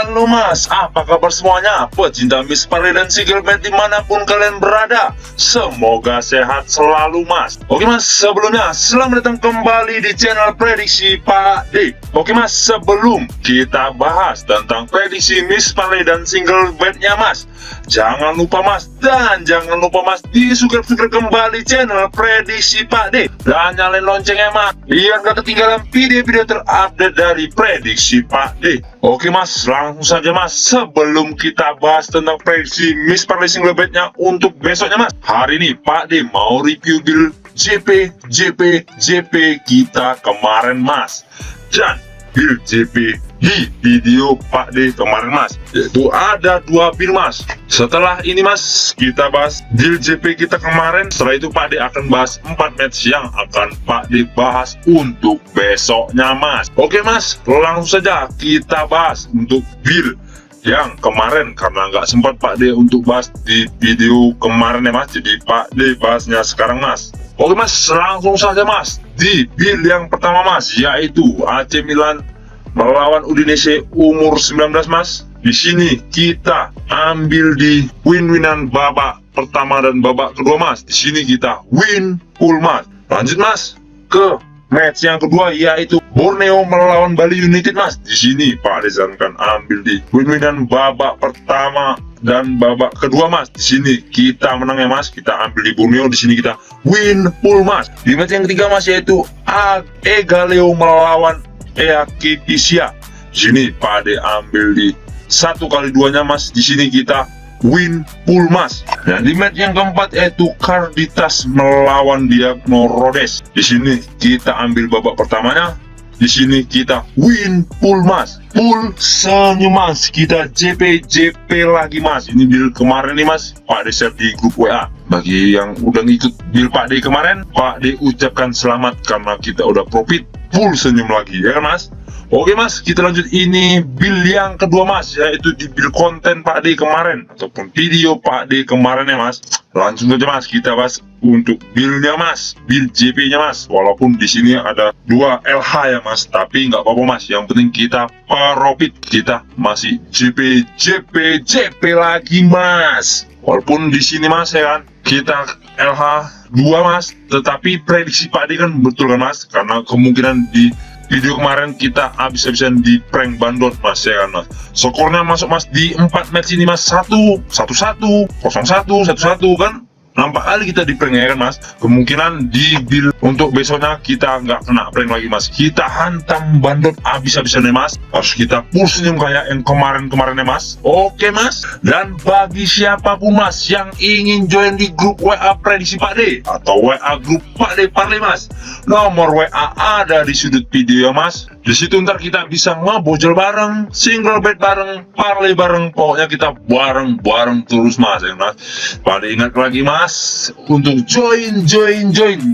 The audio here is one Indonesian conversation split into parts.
Halo mas, apa kabar semuanya? Pecinta Miss Parley dan Single Bed dimanapun kalian berada, semoga sehat selalu mas. Oke mas, sebelumnya selamat datang kembali di channel prediksi Pak D. Oke mas, sebelum kita bahas tentang prediksi Miss Parley dan Single Bednya mas, jangan lupa mas, dan jangan lupa mas di subscribe kembali channel prediksi Pak D dan nyalain loncengnya mas, biar gak ketinggalan video-video terupdate dari prediksi Pak D. Oke mas, langsung saja mas, sebelum kita bahas tentang prediksi Miss Parley Single Bednya untuk besoknya mas, hari ini Pak D mau review build JP kita kemarin mas. Dan build JP di video Pak D kemarin mas, yaitu ada 2 build mas. Setelah ini mas, kita bahas build JP kita kemarin. Setelah itu Pak D akan bahas 4 match yang akan Pak D bahas untuk besoknya mas. Oke mas, langsung saja kita bahas untuk build yang kemarin, karena nggak sempat Pak D untuk bahas di video kemarin ya mas, jadi Pak D bahasnya sekarang mas. Oke mas, langsung saja mas di build yang pertama mas, yaitu AC Milan melawan Udinese umur 19 mas. Di sini kita ambil di win-winan babak pertama dan babak kedua mas. Di sini kita win full mas. Lanjut mas ke match yang kedua, yaitu Borneo melawan Bali United mas. Di sini Pak disarankan ambil di win-winan babak pertama dan babak kedua mas. Di sini kita menang ya mas, kita ambil di Borneo. Di sini kita win full mas. Di match yang ketiga mas, yaitu Egaleo melawan Eakipisia. Di sini Pak D ambil di 1x2-nya mas. Di sini kita win full mas. Dan di match yang keempat, yaitu Carditas melawan Diagno Rhodes. Di sini kita ambil babak pertamanya. Di sini kita win full mas, full senyum mas. Kita JP lagi mas. Ini build kemarin nih mas, Pak D share di grup WA. Bagi yang udah ngikut build Pak D kemarin, Pak D ucapkan selamat karena kita udah profit full senyum lagi ya kan mas. Oke mas, kita lanjut. Ini build yang kedua mas, yaitu di build konten Pak D kemarin ataupun video Pak D kemarin ya mas. Langsung saja mas kita bahas untuk buildnya mas, build JP nya mas. Walaupun di sini ada 2 LH ya mas, tapi nggak apa-apa mas, yang penting kita profit. Kita masih JP lagi mas. Walaupun di sini mas ya kan kita LH 2 mas, tetapi prediksi Pak D kan betul kan mas, karena kemungkinan di video kemarin kita habis-habisan di prank bandot mas ya kan mas. Skornya masuk mas di 4 match ini mas, 1-1, 0-1, 1-1 kan. Nampak kali kita di prank ya kan mas. Kemungkinan di build untuk besoknya kita nggak kena prank lagi mas. Kita hantam bandot habis-habisan ya mas. Harus kita full senyum kayak yang kemarin-kemarin ya mas. Oke mas. Dan bagi siapapun mas yang ingin join di grup WA prediksi Pak D atau WA grup Pak D Parley mas, nomor WA ada di sudut video ya mas. Di situ ntar kita bisa ngebojol bareng, single bed bareng, parley bareng, pokoknya kita bareng terus mas ya mas. Pada ingat lagi mas untuk join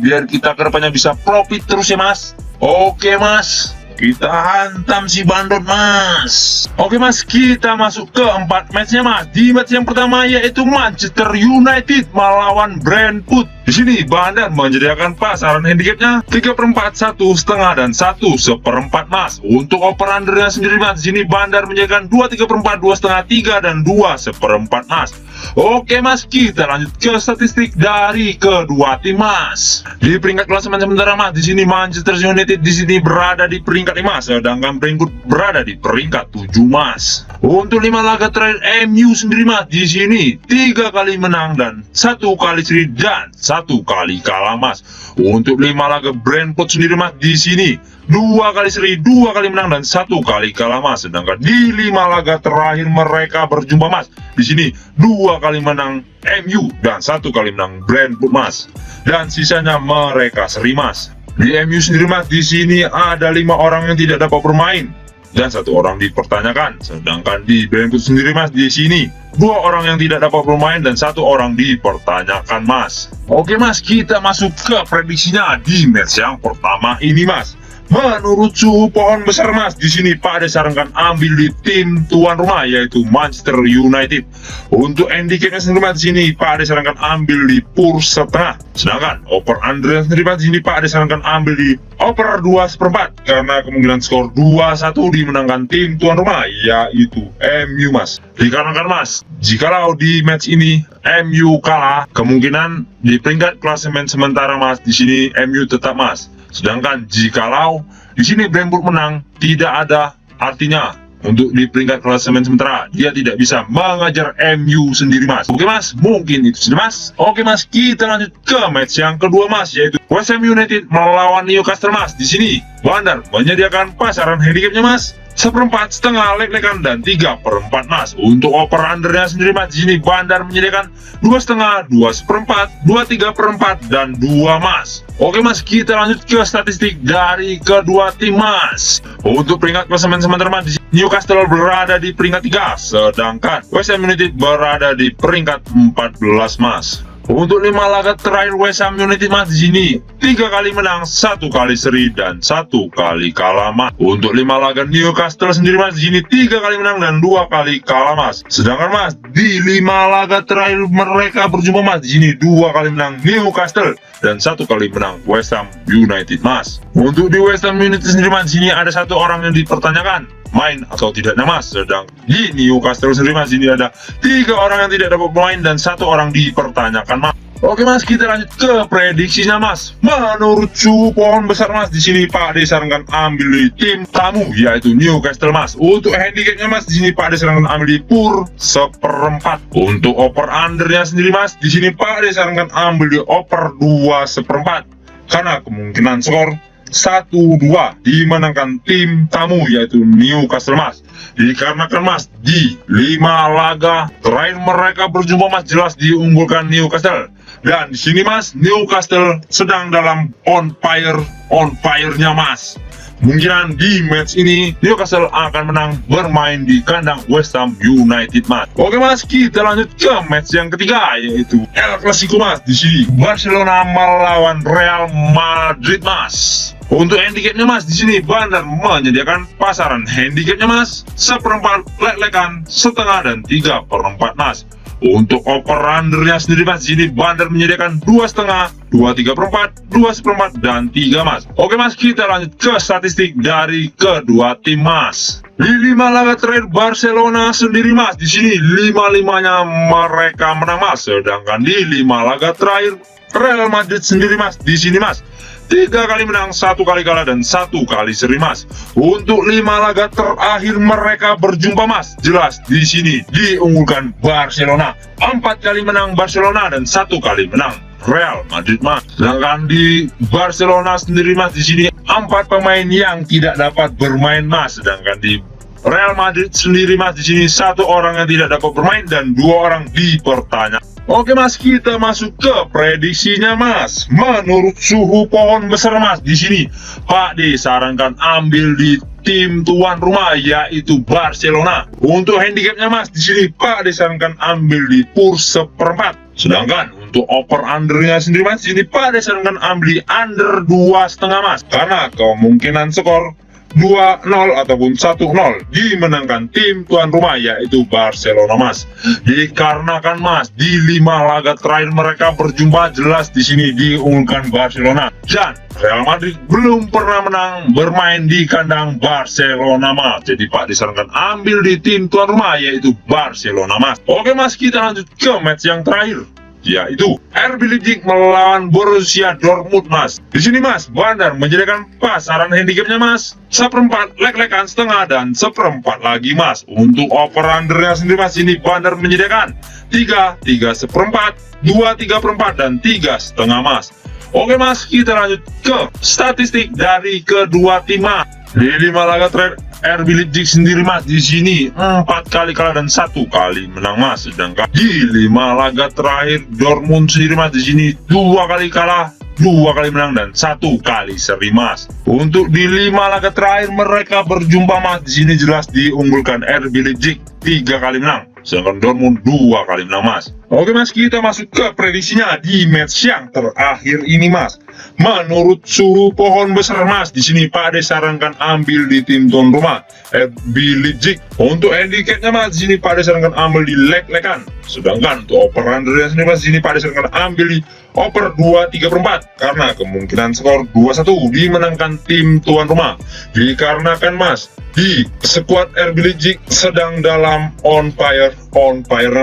biar kita kedepannya bisa profit terus ya mas. Oke mas, kita hantam si bandot mas. Oke mas, kita masuk ke 4 matchnya mas. Di match yang pertama, yaitu Manchester United melawan Brentford. Di sini Bandar menyediakan pasaran handicapnya 3/4, 1,5 dan 1/4 mas. Untuk over undernya sendiri mas, di sini Bandar menyediakan 2 3/4, 2,5, 3 dan 2/4 mas. Oke mas, kita lanjut ke statistik dari kedua tim mas. Di peringkat klasemen sementara mas, di sini Manchester United di sini berada di peringkat 5, sedangkan Brentford berada di peringkat 7 mas. Untuk 5 laga terakhir MU sendiri mas, di sini 3 kali menang dan 1 kali seri dan 1 kali kalah mas. Untuk 5 laga Brentford sendiri mas, di sini 2 kali seri, 2 kali menang dan 1 kali kalah mas. Sedangkan di 5 laga terakhir mereka berjumpa mas, di sini 2 kali menang MU dan 1 kali menang Brentford mas. Dan sisanya mereka seri mas. Di MU sendiri mas, di sini ada 5 orang yang tidak dapat bermain dan 1 orang dipertanyakan. Sedangkan di Brentford sendiri mas, di sini 2 orang yang tidak dapat bermain dan 1 orang dipertanyakan mas. Oke mas, kita masuk ke prediksinya di match yang pertama ini mas. Menurut suhu pohon besar mas, di sini Pak Ade sarankan ambil di tim tuan rumah yaitu Manchester United. Untuk handicapnya sendiri mas, di sini Pak Ade sarankan ambil di pur setengah. Sedangkan over under sendiri mas, di sini Pak Ade sarankan ambil di over 2/4 karena kemungkinan skor 2-1 dimenangkan tim tuan rumah yaitu MU mas. Dikarenakan mas, jikalau di match ini MU kalah, kemungkinan di peringkat klasemen sementara mas, di sini MU tetap mas. Sedangkan jikalau di sini Brentford menang, tidak ada artinya untuk di peringkat klasemen sementara. Dia tidak bisa mengajar MU sendiri mas. Oke mas, mungkin itu sudah mas. Oke mas, kita lanjut ke match yang kedua mas, yaitu West Ham United melawan Newcastle mas. Di sini Bandar menyediakan pasaran handicapnya mas, 1/4, setengah, leg-legan, dan 3/4 mas. Untuk over undernya sendiri mas, di sini Bandar menyediakan 2,5, 2/4, 2/3/4, dan 2 mas. Oke mas, kita lanjut ke statistik dari kedua tim mas. Untuk peringkat klasemen sementara mas, Newcastle berada di peringkat 3, sedangkan West Ham United berada di peringkat 14 mas. Untuk 5 laga terakhir West Ham United mas, di sini 3 kali menang, 1 kali seri, dan 1 kali kalah mas. Untuk 5 laga Newcastle sendiri mas, di sini 3 kali menang dan 2 kali kalah mas. Sedangkan mas, di 5 laga terakhir mereka berjumpa mas, di sini 2 kali menang Newcastle dan 1 kali menang West Ham United mas. Untuk di West Ham United sendiri mas, di sini ada 1 orang yang dipertanyakan main atau tidaknya mas. Sedang di Newcastle sendiri mas, ini ada 3 orang yang tidak dapat bermain dan 1 orang dipertanyakan mas. Oke mas, kita lanjut ke prediksinya mas. Menurut suhu pohon besar mas, di sini Pak Ade sarankan ambil di tim tamu yaitu Newcastle mas. Untuk handicapnya mas, di sini Pak Ade sarankan ambil di pur 1/4. Untuk over undernya sendiri mas, di sini Pak Ade sarankan ambil di over 2/4 karena kemungkinan skor 1-2 dimenangkan tim tamu yaitu Newcastle mas. Dikarenakan mas, di 5 laga terakhir mereka berjumpa mas, jelas diunggulkan Newcastle. Dan di sini mas, Newcastle sedang dalam on fire-nya mas. Kemungkinan di match ini Newcastle akan menang bermain di kandang West Ham United mas. Oke mas, kita lanjut ke match yang ketiga yaitu El Clasico mas. Di sini Barcelona melawan Real Madrid mas. Untuk handicapnya mas, di sini Bandar menyediakan pasaran handicapnya mas, 1/4, leg-legan, setengah, dan 3/4 mas. Untuk over undernya sendiri mas, di sini Bandar menyediakan 2,5, 2/3/4, 2/4, dan 3 mas. Oke mas, kita lanjut ke statistik dari kedua tim mas. Di 5 laga terakhir Barcelona sendiri mas, di sini 5-5-nya mereka menang mas. Sedangkan di 5 laga terakhir Real Madrid sendiri mas, di sini mas 3 kali menang, 1 kali kalah, dan 1 kali seri mas. Untuk 5 laga terakhir mereka berjumpa mas, jelas di sini diunggulkan Barcelona. 4 kali menang Barcelona dan 1 kali menang Real Madrid mas. Sedangkan di Barcelona sendiri mas, di sini 4 pemain yang tidak dapat bermain mas. Sedangkan di Real Madrid sendiri mas, di sini 1 orang yang tidak dapat bermain dan 2 orang dipertanyakan. Oke mas, kita masuk ke prediksinya mas. Menurut suhu pohon besar mas, di sini Pak D sarankan ambil di tim tuan rumah yaitu Barcelona. Untuk handicapnya mas, di sini Pak D sarankan ambil di pur 1/4. Sedangkan untuk over undernya sendiri mas, di sini Pak D sarankan ambil di under 2,5 mas karena kemungkinan skor 2-0 ataupun 1-0 dimenangkan tim tuan rumah yaitu Barcelona mas. Dikarenakan mas, di 5 laga terakhir mereka berjumpa, jelas di sini diunggulkan Barcelona dan Real Madrid belum pernah menang bermain di kandang Barcelona mas. Jadi Pak disarankan ambil di tim tuan rumah yaitu Barcelona mas. Oke mas, kita lanjut ke match yang terakhir yaitu RB Leipzig melawan Borussia Dortmund mas. Di sini mas, Bandar menyediakan pasaran handicapnya mas, 1/4, leg-legan, setengah, dan 1/4 lagi mas. Untuk over undernya sendiri mas, ini Bandar menyediakan 3, 3/4, 2, 3/4, dan 3,5 mas. Oke mas, kita lanjut ke statistik dari kedua tim mas. Di 5 laga terakhir RB Leipzig sendiri mas, di sini 4 kali kalah dan 1 kali menang mas. Sedangkan di 5 laga terakhir Dortmund sendiri mas, di sini 2 kali kalah, 2 kali menang, dan 1 kali seri mas. Untuk di 5 laga terakhir mereka berjumpa mas, di sini jelas diunggulkan RB Leipzig 3 kali menang, sedangkan Dortmund 2 kali menang Mas. Oke Mas, kita masuk ke prediksinya di match yang terakhir ini Mas. Menurut suhu pohon besar Mas, di sini Pak Ade sarankan ambil di tim tuan rumah RB Leipzig. Untuk handicapnya Mas, di sini Pak Ade sarankan ambil di leg-legan. Sedangkan untuk over undernya sendiri Mas, di sini Pak Ade sarankan ambil di over 2/3/4 karena kemungkinan skor 2-1 dimenangkan tim tuan rumah. Dikarenakan Mas, di skuad RB Leipzig sedang dalam on fire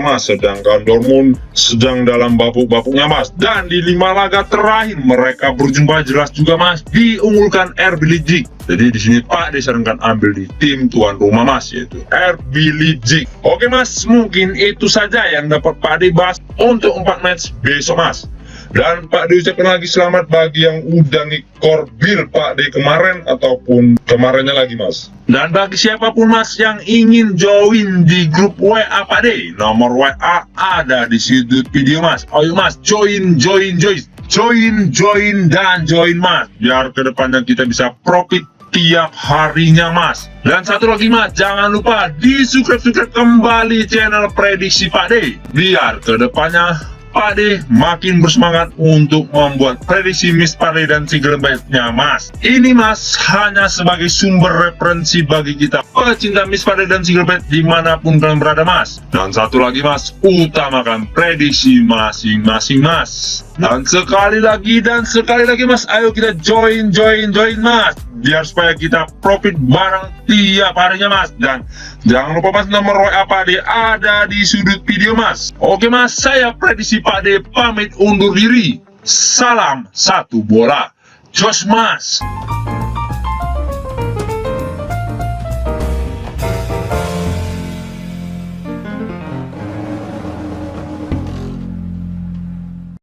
Mas, sedangkan Dortmund sedang dalam bapuk-bapuknya Mas, dan di 5 laga terakhir mereka berjumpa jelas juga Mas diunggulkan RB Leipzig. Jadi di sini Pak disarankan ambil di tim tuan rumah Mas, yaitu RB Leipzig. Oke Mas, mungkin itu saja yang dapat Pak Ade bahas untuk 4 match besok Mas. Dan Pak Ade ucapkan lagi selamat bagi yang udah ngikor bil Pak Ade kemarin ataupun kemarinnya lagi Mas. Dan bagi siapapun Mas yang ingin join di grup WA Pak Ade, nomor WA ada di sudut video Mas. Ayo Mas, join Mas, biar kedepannya kita bisa profit tiap harinya Mas. Dan satu lagi Mas, jangan lupa di subscribe kembali channel prediksi Pak Ade, biar kedepannya Pak Ade makin bersemangat untuk membuat prediksi Miss Parley dan single bed-nya Mas. Ini Mas hanya sebagai sumber referensi bagi kita pecinta Miss Parley dan single bed dimanapun kalian berada Mas. Dan satu lagi Mas, utamakan prediksi masing-masing Mas. Dan sekali lagi Mas, ayo kita join Mas, biar supaya kita profit bareng tiap harinya Mas. Dan jangan lupa Mas, nomor WA Pak Ade ada di sudut video Mas. Oke Mas, saya prediksi Pak Ade pamit undur diri. Salam satu bola, jos Mas.